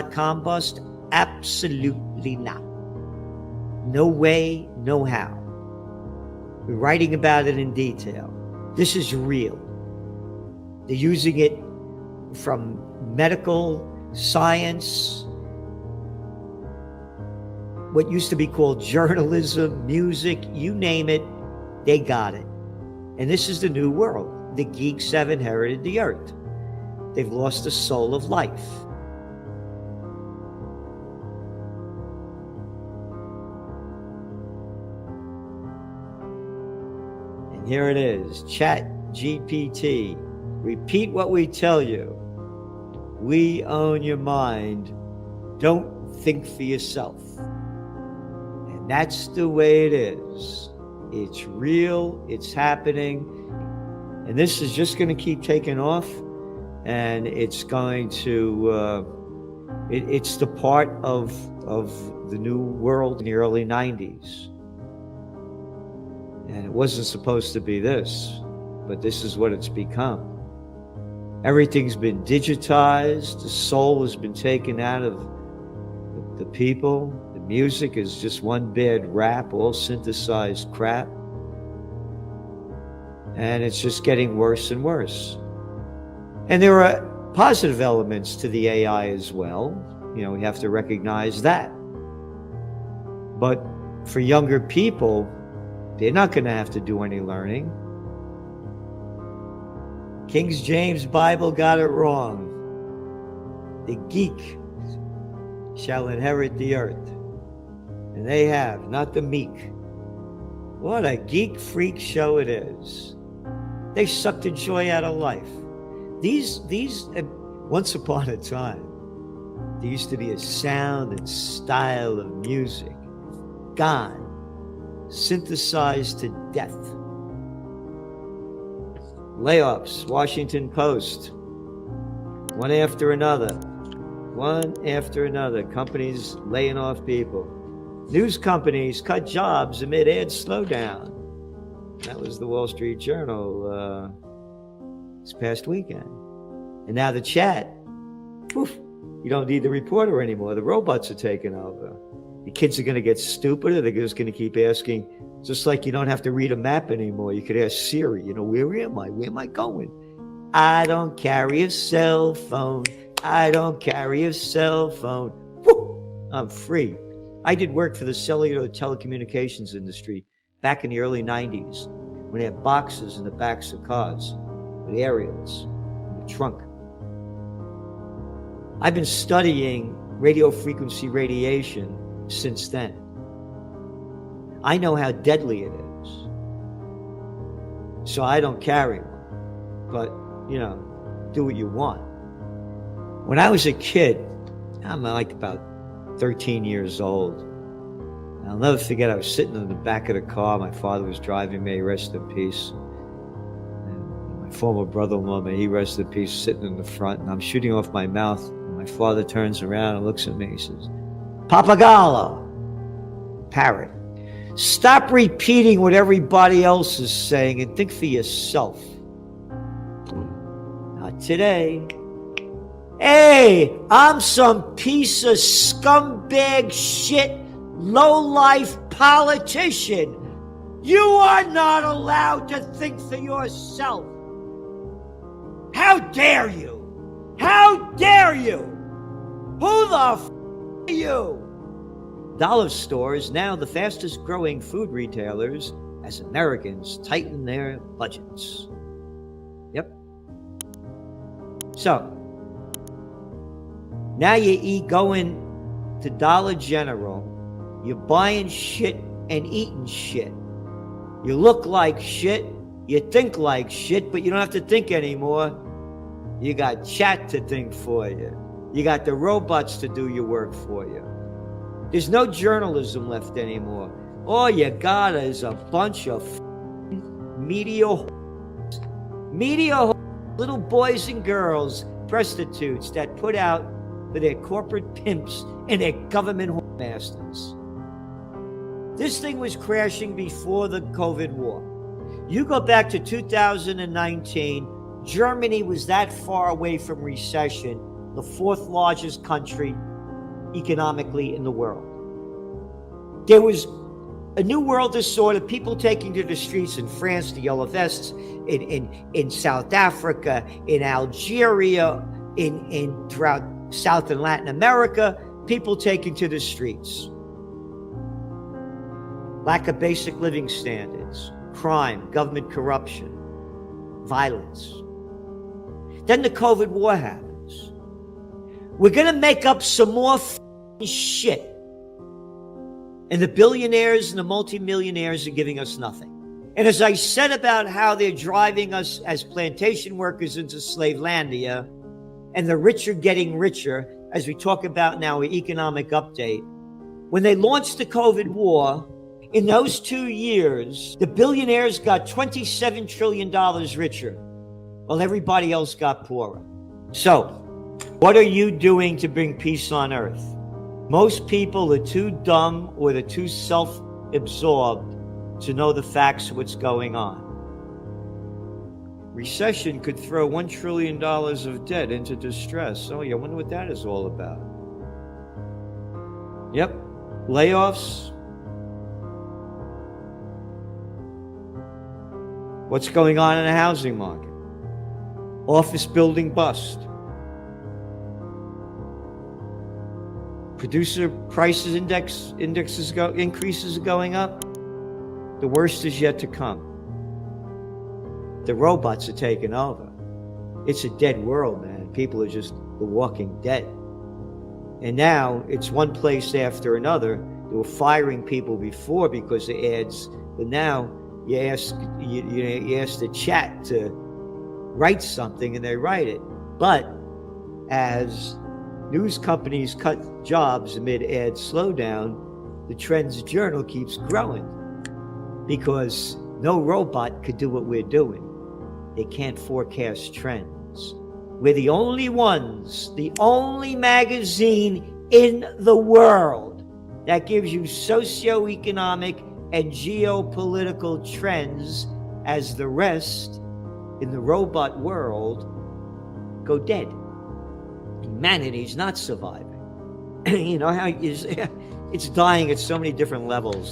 bust? Absolutely not. No way, no how. We're writing about it in detail. This is real. They're using it from medical science, what used to be called journalism, music, you name it, they got it. And this is the new world. The geeks have inherited the earth. They've lost the soul of life. And here it is, Chat GPT. Repeat what we tell you. We own your mind. Don't think for yourself. And that's the way it is. It's real. It's happening. And this is just going to keep taking off. And it's going to, it's the part of the new world in the early 90s. And it wasn't supposed to be this, but this is what it's become. Everything's been digitized. The soul has been taken out of the people. The music is just one bad rap, all synthesized crap. And it's just getting worse and worse. And there are positive elements to the AI as well. You know, we have to recognize that. But for younger people, they're not going to have to do any learning. King James Bible got it wrong. The geek shall inherit the earth. And they have, not the meek. What a geek freak show it is. They suck the joy out of life. These once upon a time, there used to be a sound and style of music. Gone. Synthesized to death. Layoffs, Washington Post, one after another, companies laying off people. News companies cut jobs amid ad slowdown. That was the Wall Street Journal this past weekend. And now the chat, poof, you don't need the reporter anymore. The robots are taking over. The kids are going to get stupider. They're just going to keep asking. Just like you don't have to read a map anymore. You could ask Siri, you know, where am I? Where am I going? I don't carry a cell phone. I don't carry a cell phone. Woo! I'm free. I did work for the cellular telecommunications industry back in the early 90s when they had boxes in the backs of cars with aerials in the trunk. I've been studying radio frequency radiation since then. I know how deadly it is. So I don't carry one. But, you know, do what you want. When I was a kid, I'm like about 13 years old. I'll never forget, I was sitting in the back of the car. My father was driving me, rest in peace. And my former brother-in-law, may he rest in peace, sitting in the front. And I'm shooting off my mouth. And my father turns around and looks at me. He says, Pappagallo, parrot. Stop repeating what everybody else is saying and think for yourself. Not today. Hey, I'm some piece of scumbag shit, low-life politician. You are not allowed to think for yourself. How dare you? How dare you? Who the f*** are you? Dollar stores now the fastest growing food retailers as Americans tighten their budgets. Yep. So, now you going to Dollar General, you're buying shit and eating shit. You look like shit, you think like shit, but you don't have to think anymore. You got chat to think for you. You got the robots to do your work for you. There's no journalism left anymore. All you got is a bunch of media little boys and girls, prostitutes that put out for their corporate pimps and their government masters. This thing was crashing before the COVID war. You go back to 2019, Germany was that far away from recession, the fourth largest country economically in the world. There was a new world disorder, people taking to the streets in France, the Yellow Vests, in South Africa, in Algeria, in throughout South and Latin America, people taking to the streets. Lack of basic living standards, crime, government corruption, violence. Then the COVID war happens. We're going to make up some more shit. And the billionaires and the multimillionaires are giving us nothing. And as I said about how they're driving us as plantation workers into Slavelandia, and the rich are getting richer, as we talk about now in economic update, when they launched the COVID war, in those 2 years, the billionaires got $27 trillion richer, while everybody else got poorer. So, what are you doing to bring peace on earth? Most people are too dumb or they're too self-absorbed to know the facts of what's going on. Recession could throw $1 trillion of debt into distress. Oh, yeah, I wonder what that is all about. Yep, layoffs. What's going on in the housing market? Office building bust. Producer prices increases are going up. The worst is yet to come. The robots are taking over. It's a dead world, man. People are just the walking dead. And now it's one place after another. They were firing people before because of ads, but now you ask the chat to write something and they write it. But as news companies cut jobs amid ad slowdown, the Trends Journal keeps growing because no robot could do what we're doing. They can't forecast trends. We're the only ones, the only magazine in the world that gives you socioeconomic and geopolitical trends as the rest in the robot world go dead. Humanity's not surviving. You know how it's dying at so many different levels.